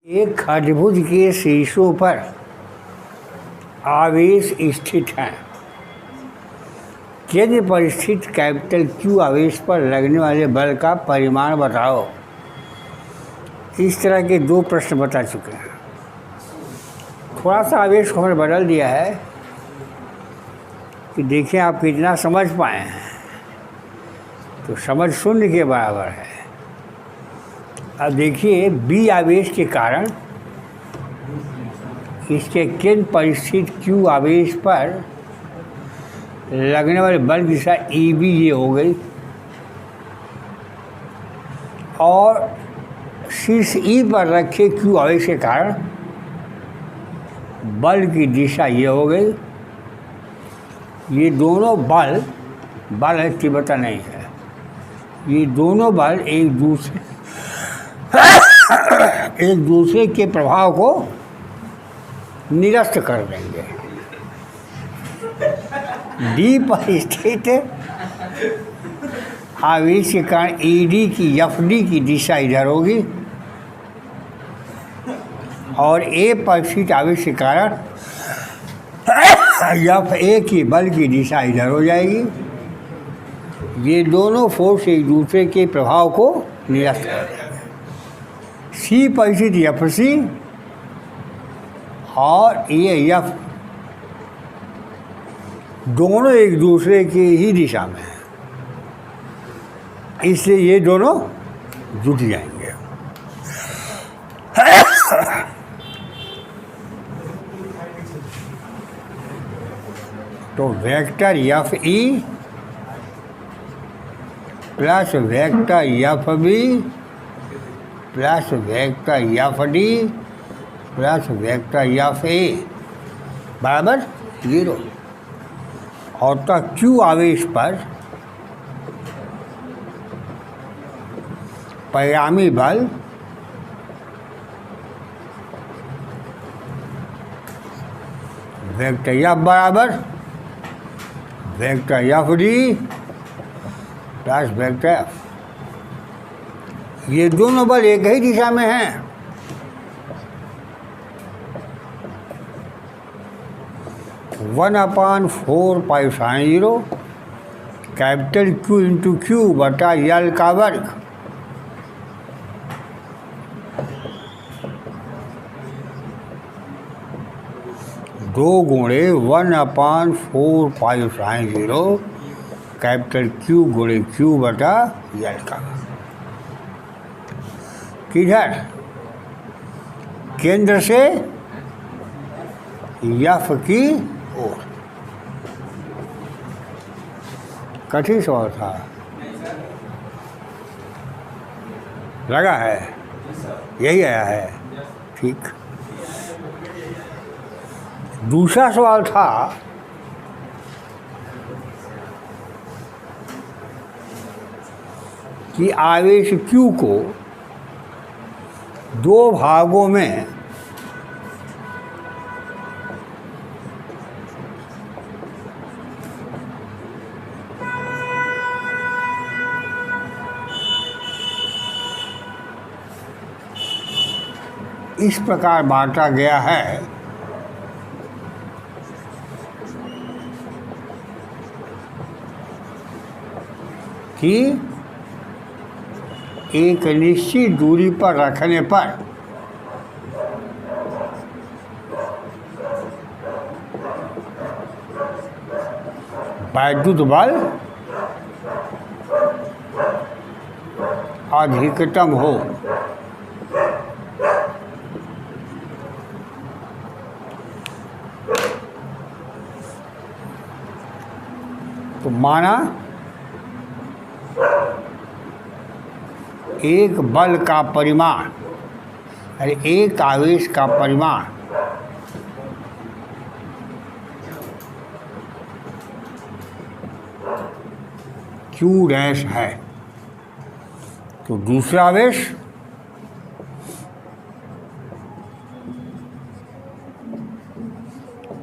एक खरबूज के शीशों पर आवेश स्थित है। केंद्र पर स्थित कैपिटल क्यू आवेश पर लगने वाले बल का परिमाण बताओ। इस तरह के दो प्रश्न बता चुके हैं। थोड़ा सा आवेश को हमने बदल दिया है कि देखें आप कितना समझ पाए हैं। तो समझ शून्य के बराबर है। अब देखिए बी आवेश के कारण इसके केंद्र पर स्थित क्यू आवेश पर लगने वाले बल की दिशा ई बी ये हो गई और शीर्ष ई पर रखे क्यू आवेश के कारण बल की दिशा ये हो गई। ये दोनों बल है, तीव्रता नहीं है। ये दोनों बल एक दूसरे के प्रभाव को निरस्त कर देंगे। डी पर स्थित आवेश के कारण ईडी की एफडी की दिशा इधर होगी और ए पर स्थित आवेश के कारण एफ ए की बल की दिशा इधर हो जाएगी। ये दोनों फोर्स एक दूसरे के प्रभाव को निरस्त कर देंगे। सी पर स्थित एफ सी और ये एफ दोनों एक दूसरे की ही दिशा में हैं, इसलिए ये दोनों जुट जाएंगे। तो vector F E plus vector F B plus vector F D plus vector F A बराबर 0। और तो क्यू आवेश पर परिणामी बल वेक्टर एफ बराबर vector F D plus vector F. ये दोनों बल एक ही दिशा में हैं। One upon 4π/0 capital Q into Q बटा यल का वर्ग। दो गुणे 1/4π/0 कैपिटल क्यू गुणे क्यू बटा यल का। किधर? केंद्र से एफ की ओर। कठिन सवाल था, लगा है यही आया है। ठीक। दूसरा सवाल था कि आवेश Q को दो भागों में इस प्रकार बांटा गया है कि एक निश्चित दूरी पर रखने पर वैद्युत बल अधिकतम हो। तो माना एक बल का परिमाण अरे एक आवेश का परिमाण Q डैश है, तो दूसरा आवेश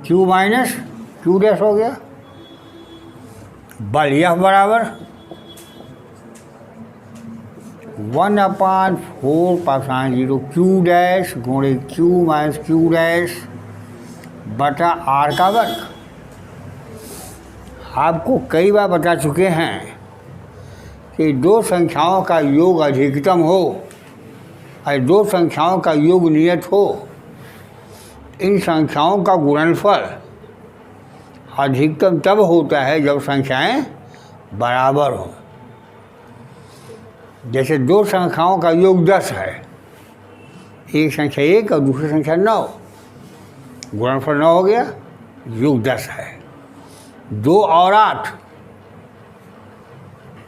Q माइनस Q डैश हो गया। बल F बराबर 1/4 पासान 0 क्यू डैश गुणे क्यू माइनस क्यू डैश बटा आर का वर्ग। आपको कई बार बता चुके हैं कि दो संख्याओं का योग अधिकतम हो और दो संख्याओं का योग नियत हो, इन संख्याओं का गुणनफल अधिकतम तब होता है जब संख्याएं बराबर हों। जैसे दो संख्याओं का योग 10 है, एक संख्या 1 और दूसरी संख्या 9, गुणनफल 9 हो गया, योग 10 है। 2 और 8,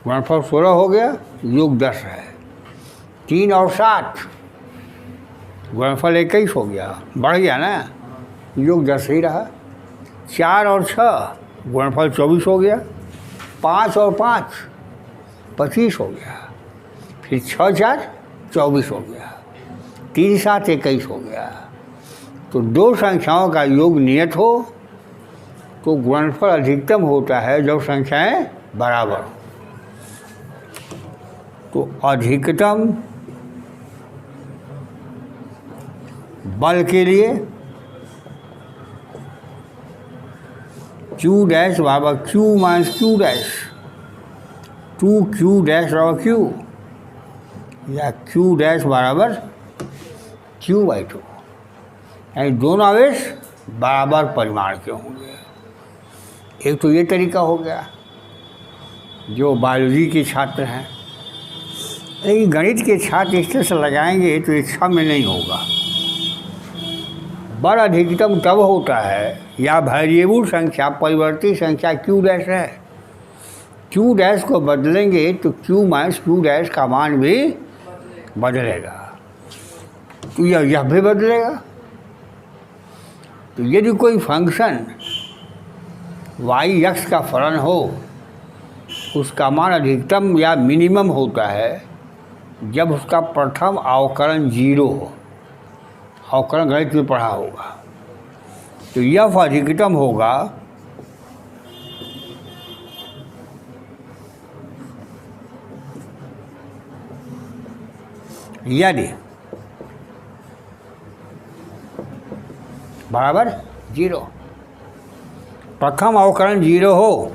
गुणनफल 16 हो गया, योग 10 है। 3 और 7, गुणनफल 21 हो गया, बढ़ गया ना, योग 10 ही रहा। 4 और 6, गुणनफल 24 हो गया। 5 और 5, 25 हो गया। फिर 6 4 24 हो गया। 3 7 21 हो गया। तो दो संख्याओं का योग नियत हो तो गुणनफल अधिकतम होता है जब संख्याएं बराबर हो। तो अधिकतम बल के लिए क्यू डैश बराबर Q minus Q dash, 2q dash बराबर क्यू, या क्यू डैश बराबर q/2, यानी दोनों आवेश बराबर परिमाण के होंगे। एक तो ये तरीका हो गया जो बायोलॉजी के छात्र हैं, लेकिन गणित के छात्र इस तरह से लगाएंगे तो इच्छा में नहीं होगा। बल अधिकतम तब होता है या वेरिएबल संख्या परिवर्तित संख्या क्यू डैश है, क्यू डैश को बदलेंगे तो क्यू माइनस क्यू डैश का मान भी बदलेगा, तो यह भी बदलेगा। तो यदि कोई फंक्शन वाई एक्स का फलन हो, उसका मान अधिकतम या मिनिमम होता है जब उसका प्रथम अवकलन 0 हो। अवकलन गणित में पढ़ा होगा। तो यह अधिकतम होगा यदि बराबर 0, प्रथम अवकलन 0 हो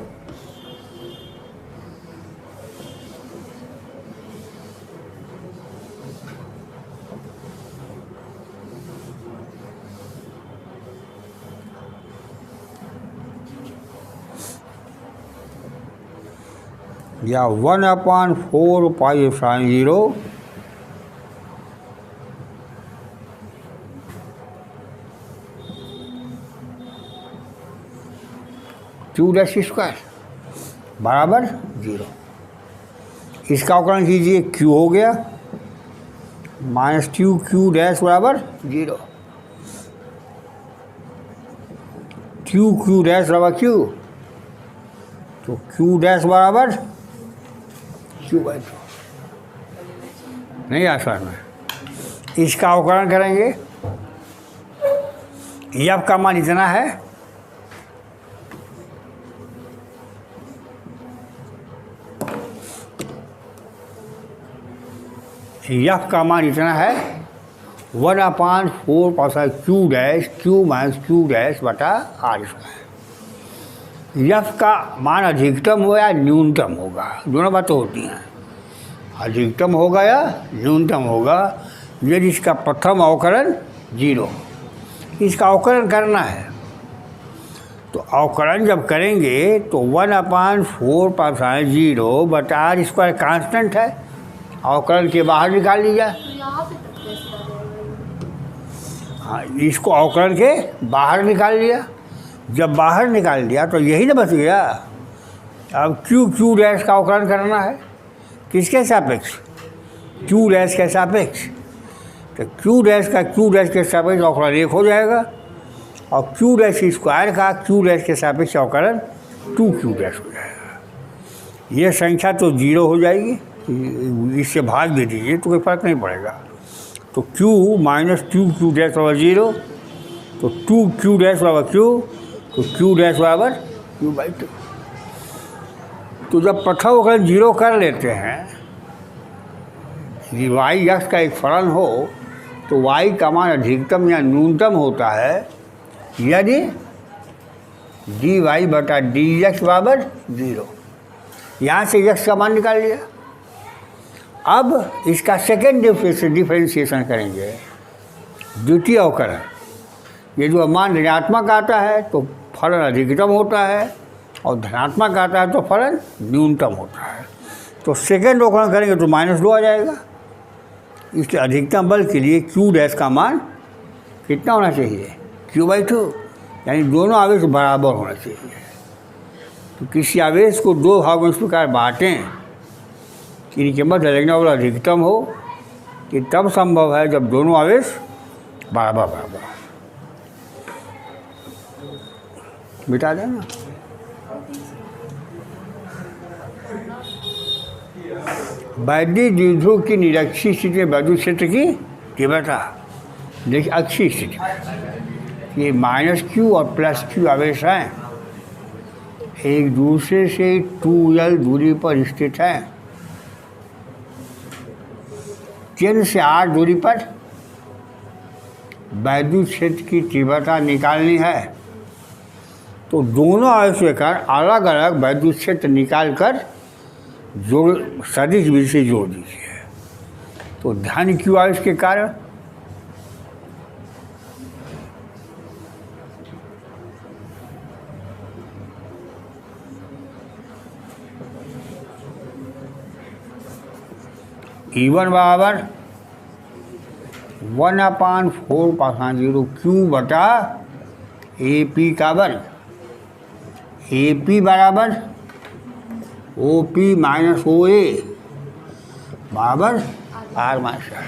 या 1/4 pi epsilon 0 Q dash square बराबर 0। इसका अवकलन कीजिए, क्यू हो गया माइनस क्यू डैश बराबर 0, क्यू डैश बराबर क्यू, तो क्यू डैश बराबर q/2। नहीं आसान है। इसका अवकलन करेंगे, यफ का मान इतना है, यफ का मान इतना है 1/4 पासा Q dash Q minus Q dash बटा आर स्क्वायर। यफ का मान अधिकतम हो या न्यूनतम होगा, दोनों बातें होती हैं। अधिकतम होगा या न्यूनतम होगा यदि इसका प्रथम अवकलन 0। इसका अवकलन करना है, तो अवकलन जब करेंगे तो 1/4 पासान 0 बटा आर स्क्वायर कांस्टेंट है, अवकलन के बाहर निकाल लीजिए। हाँ, इसको अवकलन के बाहर निकाल लिया। जब बाहर निकाल दिया तो यही ना बच गया। अब क्यू डैश का अवकलन करना है, किसके सापेक्ष? क्यू डैश के सापेक्ष। तो क्यू डैश के सापेक्ष अवकलन 1 हो जाएगा, और क्यू डैश स्क्वायर का क्यू डैश के सापेक्ष अवकलन 2q डैश हो जाएगा। ये संख्या तो 0 हो जाएगी, इससे भाग दे दीजिए तो कोई फर्क नहीं पड़ेगा। तो q माइनस क्यू डैश बराबर 0, तो 2q डैश बराबर q, तो q डैश बराबर q/2। तो जब प्रथम अवकलन 0 कर लेते हैं, यदि वाई यक्स का एक फलन हो तो वाई का मान अधिकतम या न्यूनतम होता है यदि डी वाई बटा डी एक्स बराबर 0। यहाँ से यक्स का मान निकाल लिया। अब इसका सेकेंड डिफरेंशिएशन करेंगे, द्वितीय अवकलन। ये जो मान ऋणात्मक आता है तो फलन अधिकतम होता है और धनात्मक आता है तो फलन न्यूनतम होता है। तो सेकेंड अवकलन करेंगे तो -2 आ जाएगा। इसलिए अधिकतम बल के लिए Q डैश का मान कितना होना चाहिए? Q/2, यानी दोनों आवेश बराबर होना चाहिए। तो किसी आवेश को दो भागों में इस प्रकार बांटें कि इनके मध्य लगने वाला अधिकतम हो, कि तब संभव है जब दोनों आवेश बराबर बराबर। बिता देना। वैद्युत द्विध्रुव की निरक्षीय स्थिति में वैद्युत क्षेत्र की तीव्रता, देखिए अक्षीय स्थिति, ये -Q और +Q आवेश हैं, एक दूसरे से 2L दूरी पर स्थित हैं। केंद्र से R दूरी पर वैद्युत क्षेत्र की तीव्रता निकालनी है तो दोनों आवेश के कारण अलग अलग वैद्युत क्षेत्र निकाल कर जोड़ सदिश विधि से जोड़ दीजिए। तो धन Q आवेश के कारण E1 बराबर 1/4 Q बटा AP का वर्ग। AP बराबर OP माइनस OA बराबर R minus R।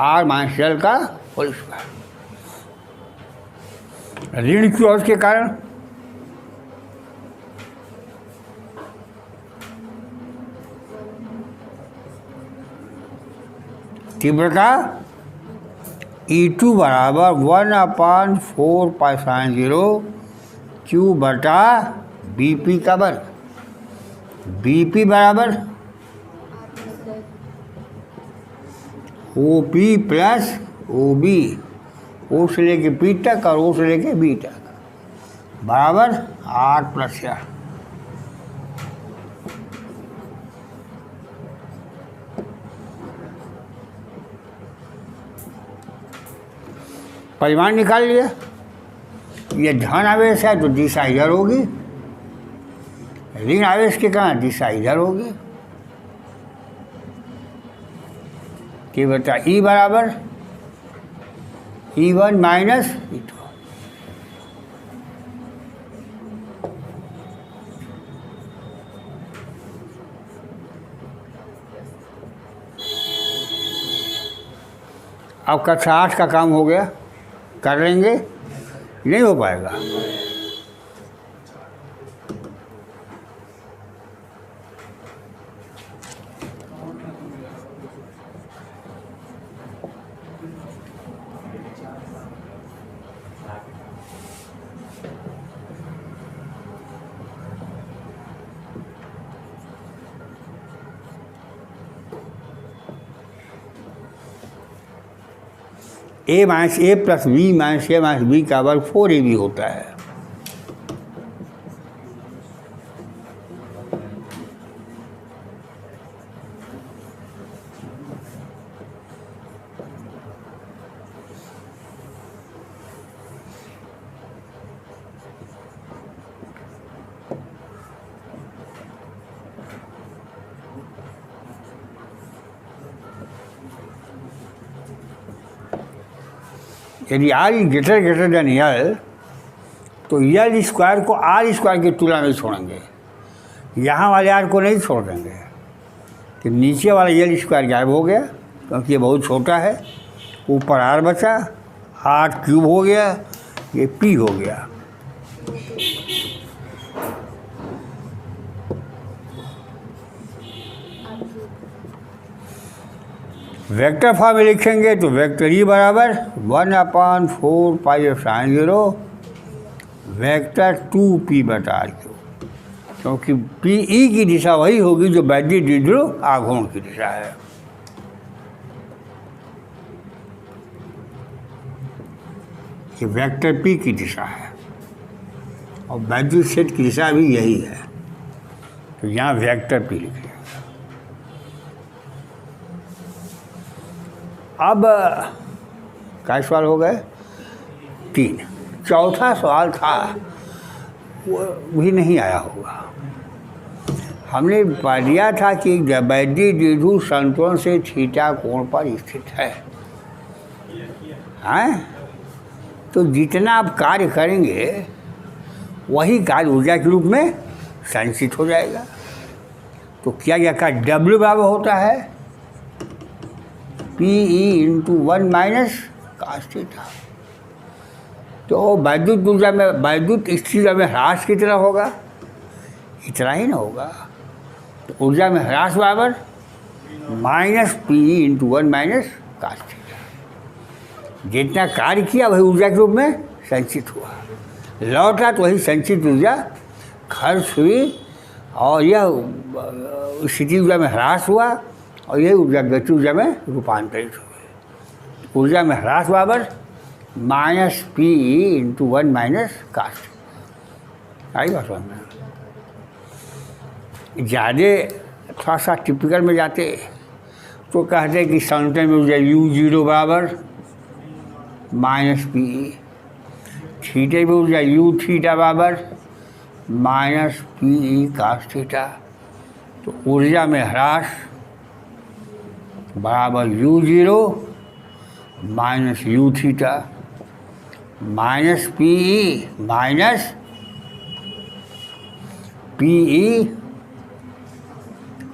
R minus L का होल स्क्वायर। ऋण Q आवेश के कारण तीव्रता E2 बराबर 1/4 Q बटा BP का वर्ग। BP बराबर OP प्लस OB, O से लेके P तक और O से लेके B तक बराबर R प्लस R। परिमाण निकाल लिया। ये धन आवेश है तो दिशा इधर होगी, ऋण आवेश के कारण दिशा इधर होगी। कि बता E बराबर E1 माइनस E2। अब कक्षा 8 का काम हो गया, कर लेंगे, नहीं हो पाएगा। A minus A plus B minus A minus B का वर्ग 4AB होता है। यदि R ग्रेटर देन L तो L स्क्वायर को R स्क्वायर की तुलना में छोड़ेंगे, यहाँ वाले R को नहीं छोड़ देंगे। कि नीचे वाला L स्क्वायर गायब हो गया क्योंकि ये बहुत छोटा है, ऊपर R बचा, R क्यूब हो गया, ये P हो गया। वेक्टर फॉर्म में लिखेंगे तो वेक्टर E बराबर 1/4 पाई sin 0 वेक्टर 2p बटा क्यू, क्योंकि पी ई की दिशा वही होगी जो वैद्युत द्विध्रुव आघूर्ण की दिशा है। ये वेक्टर पी की दिशा है और वैद्युत क्षेत्र की दिशा भी यही है, तो यहाँ वेक्टर पी लिखिए। अब क्या सवाल हो गए? 3। चौथा सवाल था वो भी नहीं आया होगा। हमने पढ़ लिया था कि वैद्युत द्विध्रुव संतुलन से थीटा कोण पर स्थित है, हैं? तो जितना आप कार्य करेंगे वही कार्य ऊर्जा के रूप में संचित हो जाएगा। तो किया गया का W बराबर होता है PE × 1 माइनस cos थीटा। तो वैद्युत ऊर्जा में, वैद्युत स्थिति में ह्रास कितना होगा? इतना ही ना होगा। तो ऊर्जा में ह्रास बराबर -PE × 1 माइनस cos थीटा। जितना कार्य किया वही ऊर्जा के रूप में संचित हुआ, लौटा तो वही संचित ऊर्जा खर्च हुई और यह स्थिति ऊर्जा में ह्रास हुआ और यही ऊर्जा गति ऊर्जा में रूपांतरित हुई। ऊर्जा में ह्रास बराबर -PE × 1 माइनस cos। आई बात समझ में? ज़्यादा थोड़ा सा टिपिकल में जाते तो कहते हैं कि संतुलन में ऊर्जा U0 बराबर -PE, थीटे में ऊर्जा U थीटा बराबर -PE cos थीटा। तो ऊर्जा में ह्रास बराबर U0 -U theta -PE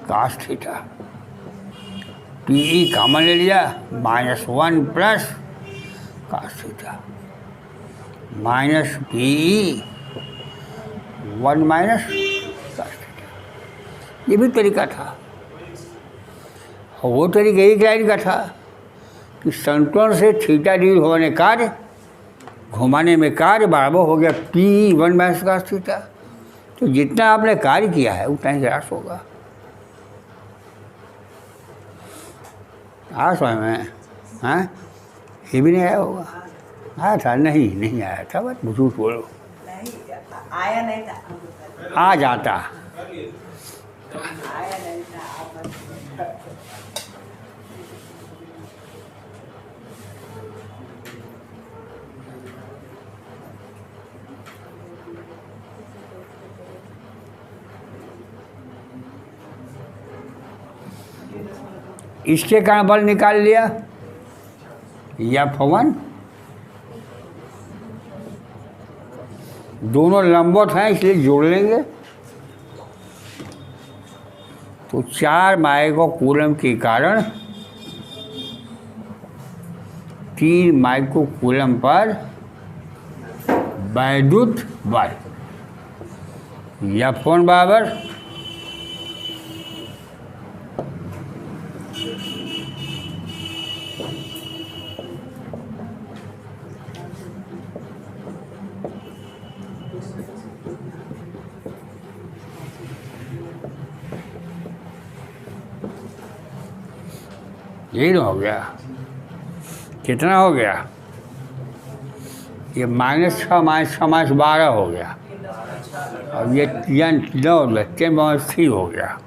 cos theta. PE common ले लिया, -1 plus cos theta -PE 1 minus cos theta. ये भी तरीका था और वो तरीका एक लाइन का था कि संतुलन से थीटा डिग्री होने कार्य घुमाने में कार्य बराबर हो गया PE 1 माइनस cos थीटा। तो जितना आपने कार्य किया है उतना ही ह्रास होगा। आ समझ में? हाँ, ये भी नहीं आया होगा? आया था? नहीं आया था, बस झूठ बोलो। आया नहीं था। आ जाता। आया नहीं था। इसके कारण बल निकाल लिया F1, दोनों लंबवत हैं इसलिए जोड़ लेंगे। तो 4 माइक्रो कूलम के कारण 3 माइक्रो कूलम पर वैद्युत बल F1 बराबर यही हो गया। कितना हो गया? ये -6 - 12 हो गया और ये 10 हो गया।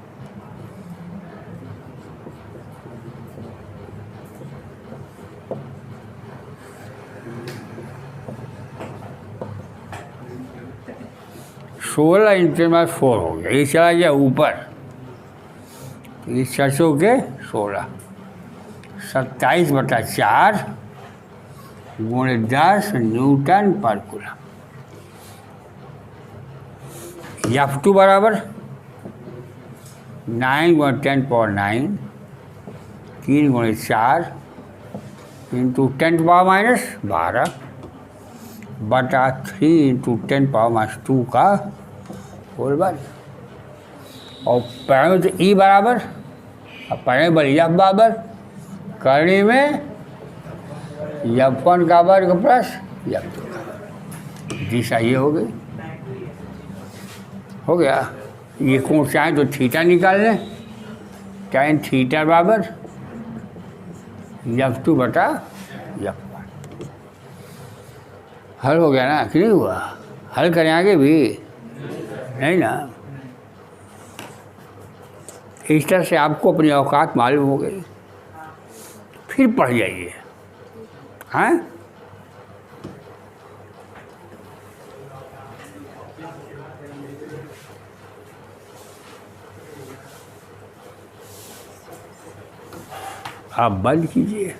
सोलह इंटू 4 हो गया। ये चला गया ऊपर, ये 600 के 16, 27/4 × 10 न्यूटन पर कूलम। F2 बराबर 9 × 10⁻9 3 × 4 इंटू 10⁻−12 बटा 3 × 10⁻2 का होल बल। और परिमेय तो E बराबर, अब परिमेय बल F बराबर करने में F1 का वर्ग प्लस F2 का वर्ग। दिशा ये हो गई, हो गया। ये कोण चाहे तो थीटा निकाल लें, tan थीटा बराबर F2 बटा F1। हल हो गया ना कि नहीं हुआ? हल करें आगे भी नहीं ना। इस तरह से आपको अपनी औकात मालूम हो गई, फिर पढ़ जाइए। हाँ, आप बंद कीजिए।